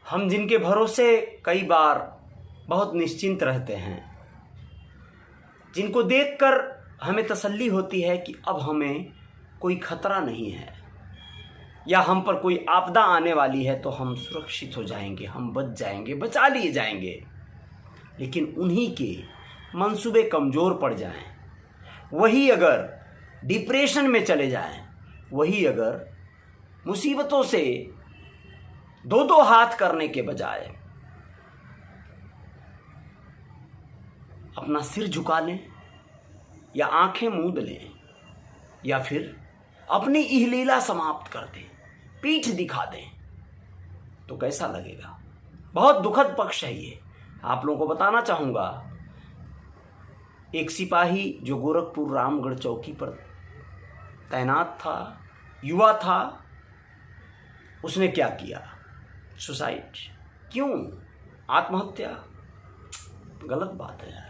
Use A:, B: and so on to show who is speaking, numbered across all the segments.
A: हम जिनके भरोसे कई बार बहुत निश्चिंत रहते हैं, जिनको देखकर हमें तसल्ली होती है कि अब हमें कोई खतरा नहीं है या हम पर कोई आपदा आने वाली है तो हम सुरक्षित हो जाएंगे, हम बच जाएंगे, बचा लिए जाएंगे, लेकिन उन्हीं के मंसूबे कमज़ोर पड़ जाएं, वही अगर डिप्रेशन में चले जाएं, वही अगर मुसीबतों से दो दो हाथ करने के बजाय अपना सिर झुका लें या आंखें मूंद लें या फिर अपनी इहलीला समाप्त कर दें, पीठ दिखा दें, तो कैसा लगेगा। बहुत दुखद पक्ष है ये। आप लोगों को बताना चाहूँगा, एक सिपाही जो गोरखपुर रामगढ़ चौकी पर तैनात था, युवा था, उसने क्या किया? सुसाइड। क्यों? आत्महत्या। गलत बात है यार।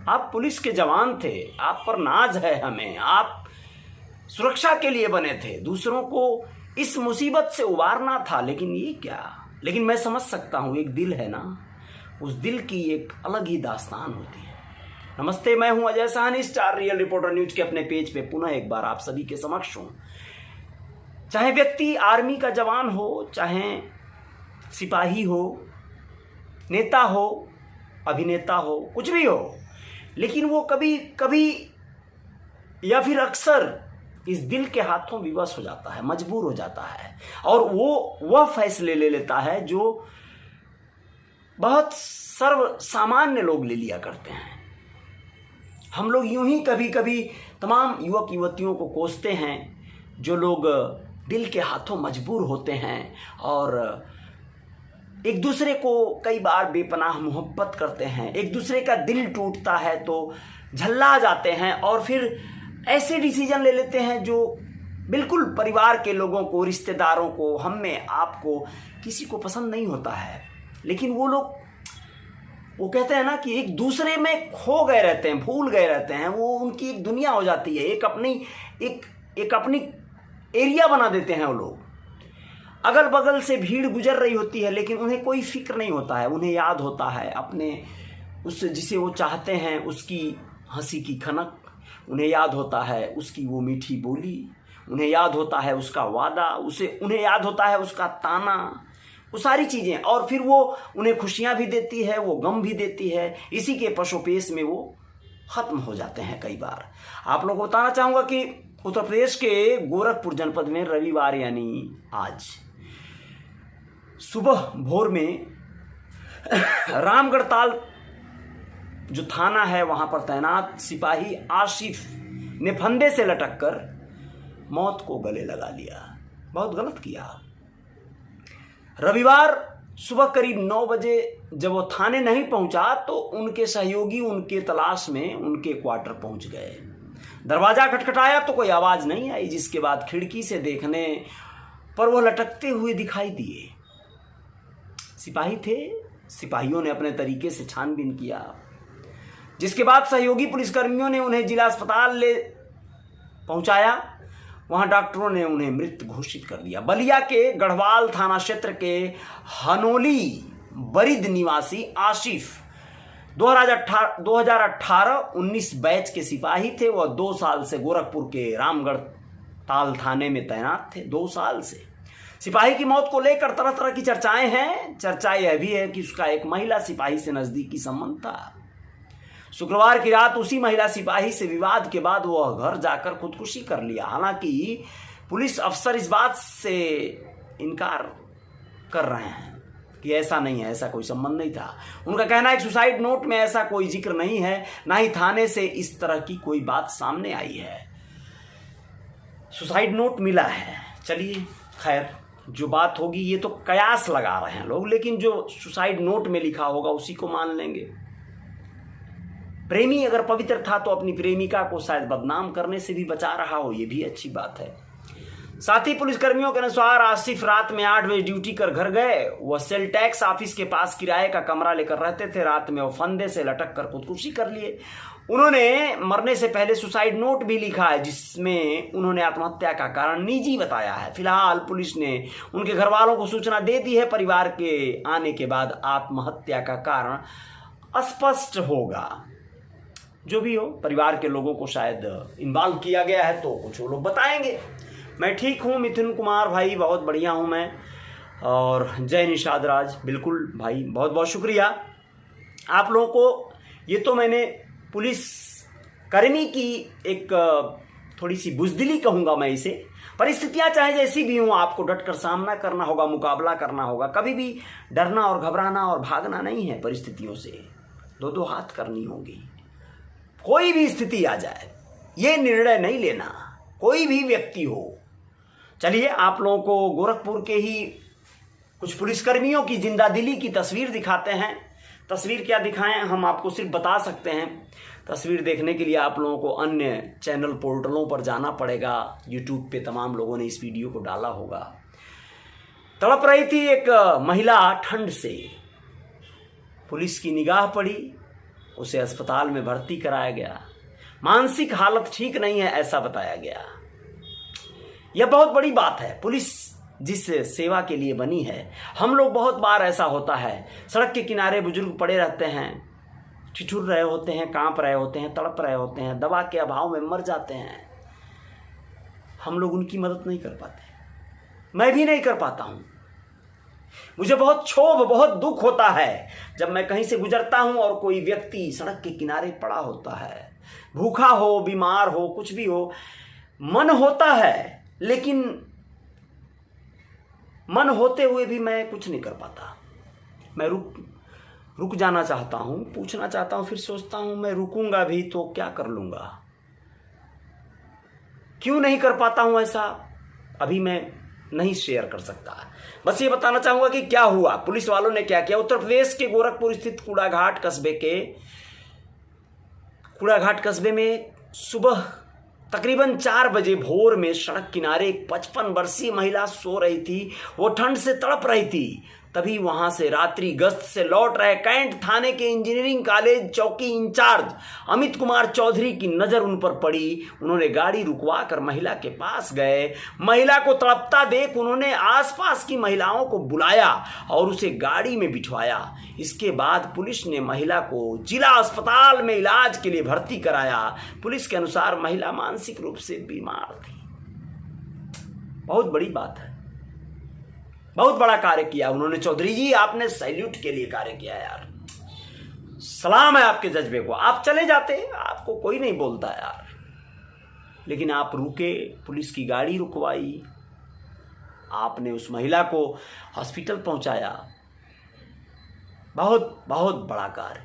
A: आप पुलिस के जवान थे, आप पर नाज है हमें, आप सुरक्षा के लिए बने थे, दूसरों को इस मुसीबत से उबारना था, लेकिन ये क्या। लेकिन मैं समझ सकता हूँ, एक दिल है ना, उस दिल की एक अलग ही दास्तान होती है। नमस्ते, मैं हूँ Ajay Sahni, star real reporter news के अपने पेज पे पुनः एक बार आप सभी के समक्ष हूँ। चाहे व्यक्ति आर्मी का जवान हो, चाहे सिपाही हो, नेता हो, अभिनेता हो, कुछ भी हो, लेकिन वो कभी कभी या फिर अक्सर इस दिल के हाथों विवश हो जाता है, मजबूर हो जाता है, और वो वह फैसले ले लेता है जो बहुत सर्व सामान्य लोग ले लिया करते हैं। हम लोग यूं ही कभी कभी तमाम युवक युवतियों को कोसते हैं जो लोग दिल के हाथों मजबूर होते हैं और एक दूसरे को कई बार बेपनाह मोहब्बत करते हैं, एक दूसरे का दिल टूटता है तो झल्ला जाते हैं और फिर ऐसे डिसीजन ले लेते हैं जो बिल्कुल परिवार के लोगों को, रिश्तेदारों को, हम में, आपको, किसी को पसंद नहीं होता है। लेकिन वो कहते हैं ना कि एक दूसरे में खो गए रहते हैं, भूल गए रहते हैं, वो उनकी एक दुनिया हो जाती है, एक अपनी एरिया बना देते हैं वो लोग। अगल बगल से भीड़ गुजर रही होती है लेकिन उन्हें कोई फिक्र नहीं होता है, उन्हें याद होता है अपने उस जिसे वो चाहते हैं उसकी हंसी की खनक, उन्हें याद होता है उसकी वो मीठी बोली, उन्हें याद होता है उसका वादा, उन्हें याद होता है उसका ताना, वो सारी चीज़ें। और फिर वो उन्हें खुशियाँ भी देती है, वो गम भी देती है, इसी के पशोपेश में वो ख़त्म हो जाते हैं कई बार। आप लोगों को बताना चाहूँगा कि उत्तर प्रदेश के गोरखपुर जनपद में रविवार यानी आज सुबह भोर में रामगढ़ ताल जो थाना है वहां पर तैनात सिपाही आसिफ ने फंदे से लटककर मौत को गले लगा लिया। बहुत गलत किया। रविवार सुबह करीब 9 बजे जब वो थाने नहीं पहुंचा तो उनके सहयोगी उनके तलाश में उनके क्वार्टर पहुंच गए। दरवाजा खटखटाया तो कोई आवाज नहीं आई, जिसके बाद खिड़की से देखने पर वो लटकते हुए दिखाई दिए। सिपाही थे, सिपाहियों ने अपने तरीके से छानबीन किया, जिसके बाद सहयोगी पुलिसकर्मियों ने उन्हें जिला अस्पताल ले पहुंचाया। वहां डॉक्टरों ने उन्हें मृत घोषित कर दिया। बलिया के गढ़वाल थाना क्षेत्र के हनोली बरिद निवासी आसिफ 2018-19 बैच के सिपाही थे। वह 2 साल से गोरखपुर के रामगढ़ ताल थाने में तैनात थे। 2 साल से सिपाही की मौत को लेकर तरह तरह की चर्चाएं हैं। चर्चा यह भी है कि उसका एक महिला सिपाही से नजदीकी संबंध था। शुक्रवार की रात उसी महिला सिपाही से विवाद के बाद वह घर जाकर खुदकुशी कर लिया। हालांकि पुलिस अफसर इस बात से इनकार कर रहे हैं कि ऐसा नहीं है, ऐसा कोई संबंध नहीं था। उनका कहना है कि सुसाइड नोट में ऐसा कोई जिक्र नहीं है, ना ही थाने से इस तरह की कोई बात सामने आई है। सुसाइड नोट मिला है, चलिए खैर जो बात होगी ये तो कयास लगा रहे हैं लोग, लेकिन जो सुसाइड नोट में लिखा होगा उसी को मान लेंगे। प्रेमी अगर पवित्र था तो अपनी प्रेमिका को शायद बदनाम करने से भी बचा रहा हो, ये भी अच्छी बात है। साथ ही पुलिसकर्मियों के अनुसार आसिफ रात में 8 बजे ड्यूटी कर घर गए। वह सेल टैक्स ऑफिस के पास किराए का कमरा लेकर रहते थे। रात में वो फंदे से लटक कर खुदकुशी कर लिए। उन्होंने मरने से पहले सुसाइड नोट भी लिखा है, जिसमें उन्होंने आत्महत्या का कारण निजी बताया है। फिलहाल पुलिस ने उनके घर वालों को सूचना दे दी है। परिवार के आने के बाद आत्महत्या का कारण स्पष्ट होगा। जो भी हो, परिवार के लोगों को शायद इन्वॉल्व किया गया है, तो कुछ वो लोग बताएंगे। मैं ठीक हूँ मिथुन कुमार भाई, बहुत बढ़िया हूँ मैं। और जय निषाद राज, बिल्कुल भाई, बहुत बहुत शुक्रिया आप लोगों को। ये तो मैंने पुलिस कर्मी की एक थोड़ी सी बुज़दिली कहूँगा मैं इसे। परिस्थितियाँ चाहे जैसी भी हों, आपको डटकर सामना करना होगा, मुकाबला करना होगा। कभी भी डरना और घबराना और भागना नहीं है परिस्थितियों से, दो हाथ करनी होगी। कोई भी स्थिति आ जाए, ये निर्णय नहीं लेना, कोई भी व्यक्ति हो। चलिए आप लोगों को गोरखपुर के ही कुछ पुलिसकर्मियों की जिंदा दिली की तस्वीर दिखाते हैं। तस्वीर क्या दिखाएं, हम आपको सिर्फ बता सकते हैं। तस्वीर देखने के लिए आप लोगों को अन्य चैनल पोर्टलों पर जाना पड़ेगा। यूट्यूब पे तमाम लोगों ने इस वीडियो को डाला होगा। तड़प रही थी एक महिला ठंड से, पुलिस की निगाह पड़ी, उसे अस्पताल में भर्ती कराया गया। मानसिक हालत ठीक नहीं है ऐसा बताया गया। यह बहुत बड़ी बात है। पुलिस जिस सेवा के लिए बनी है, हम लोग बहुत बार ऐसा होता है, सड़क के किनारे बुजुर्ग पड़े रहते हैं, ठिठुर रहे होते हैं, कांप रहे होते हैं, तड़प रहे होते हैं, दवा के अभाव में मर जाते हैं। हम लोग उनकी मदद नहीं कर पाते, मैं भी नहीं कर पाता हूं। मुझे बहुत क्षोभ, बहुत दुख होता है जब मैं कहीं से गुजरता हूं और कोई व्यक्ति सड़क के किनारे पड़ा होता है, भूखा हो, बीमार हो, कुछ भी हो। मन होता है, लेकिन मन होते हुए भी मैं कुछ नहीं कर पाता। मैं रुक जाना चाहता हूं, पूछना चाहता हूं, फिर सोचता हूं मैं रुकूंगा भी तो क्या कर लूंगा। क्यों नहीं कर पाता हूं ऐसा, अभी मैं नहीं शेयर कर सकता। बस ये बताना चाहूंगा कि क्या हुआ, पुलिस वालों ने क्या किया। उत्तर प्रदेश के गोरखपुर स्थित कूड़ाघाट कस्बे में सुबह तकरीबन 4 बजे भोर में सड़क किनारे एक 55 वर्षीय महिला सो रही थी। वो ठंड से तड़प रही थी। तभी वहां से रात्रि गश्त से लौट रहे कैंट थाने के इंजीनियरिंग कॉलेज चौकी इंचार्ज अमित कुमार चौधरी की नजर उन पर पड़ी। उन्होंने गाड़ी रुकवा कर महिला के पास गए। महिला को तड़पता देख उन्होंने आसपास की महिलाओं को बुलाया और उसे गाड़ी में बिठवाया। इसके बाद पुलिस ने महिला को जिला अस्पताल में इलाज के लिए भर्ती कराया। पुलिस के अनुसार महिला मानसिक रूप से बीमार थी। बहुत बड़ी बात है, बहुत बड़ा कार्य किया उन्होंने। चौधरी जी, आपने सैल्यूट के लिए कार्य किया यार, सलाम है आपके जज्बे को। आप चले जाते, आपको कोई नहीं बोलता यार, लेकिन आप रुके, पुलिस की गाड़ी रुकवाई, आपने उस महिला को हॉस्पिटल पहुंचाया। बहुत बहुत बड़ा कार्य।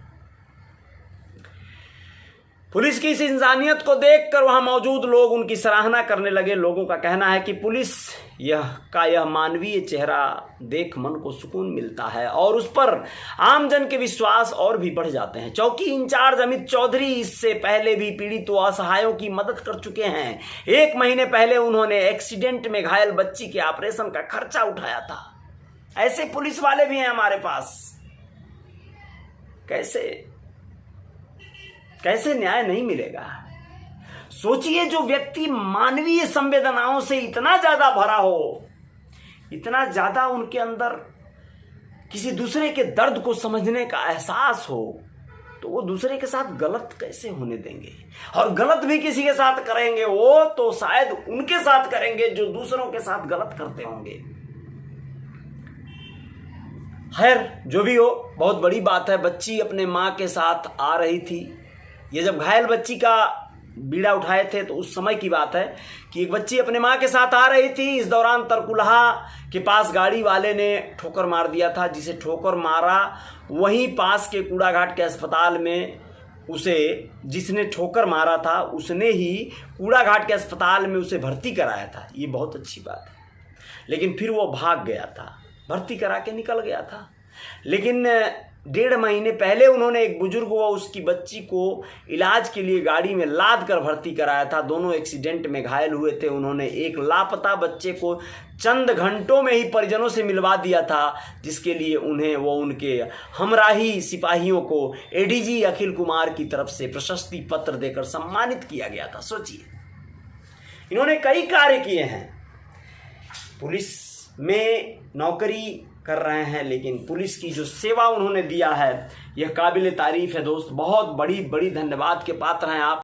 A: पुलिस की इस इंसानियत को देखकर वहां मौजूद लोग उनकी सराहना करने लगे। लोगों का कहना है कि पुलिस यह मानवीय चेहरा देख मन को सुकून मिलता है और उस पर आमजन के विश्वास और भी बढ़ जाते हैं। चौकी इंचार्ज अमित चौधरी इससे पहले भी पीड़ित व असहायों की मदद कर चुके हैं। 1 महीने पहले उन्होंने एक्सीडेंट में घायल बच्ची के ऑपरेशन का खर्चा उठाया था। ऐसे पुलिस वाले भी हैं हमारे पास। कैसे न्याय नहीं मिलेगा। सोचिए, जो व्यक्ति मानवीय संवेदनाओं से इतना ज्यादा भरा हो, इतना ज्यादा उनके अंदर किसी दूसरे के दर्द को समझने का एहसास हो, तो वो दूसरे के साथ गलत कैसे होने देंगे। और गलत भी किसी के साथ करेंगे वो तो शायद उनके साथ करेंगे जो दूसरों के साथ गलत करते होंगे। खैर, जो भी हो, बहुत बड़ी बात है। बच्ची अपने माँ के साथ आ रही थी। ये जब घायल बच्ची का बीड़ा उठाए थे तो उस समय की बात है कि एक बच्ची अपने माँ के साथ आ रही थी। इस दौरान तरकुलहा के पास गाड़ी वाले ने ठोकर मार दिया था। जिसे ठोकर मारा वहीं पास के कूड़ाघाट के अस्पताल में जिसने ठोकर मारा था उसने ही कूड़ाघाट के अस्पताल में उसे भर्ती कराया था। ये बहुत अच्छी बात है। लेकिन फिर वो भाग गया था, भर्ती करा के निकल गया था। लेकिन 1.5 महीने पहले उन्होंने एक बुजुर्ग व उसकी बच्ची को इलाज के लिए गाड़ी में लाद कर भर्ती कराया था। दोनों एक्सीडेंट में घायल हुए थे। उन्होंने एक लापता बच्चे को चंद घंटों में ही परिजनों से मिलवा दिया था, जिसके लिए उन्हें उनके हमराही सिपाहियों को एडीजी अखिल कुमार की तरफ से प्रशस्ति पत्र देकर सम्मानित किया गया था। सोचिए, इन्होंने कई कार्य किए हैं। पुलिस में नौकरी कर रहे हैं, लेकिन पुलिस की जो सेवा उन्होंने दिया है यह काबिल तारीफ है दोस्त। बहुत बड़ी धन्यवाद के पात्र हैं आप।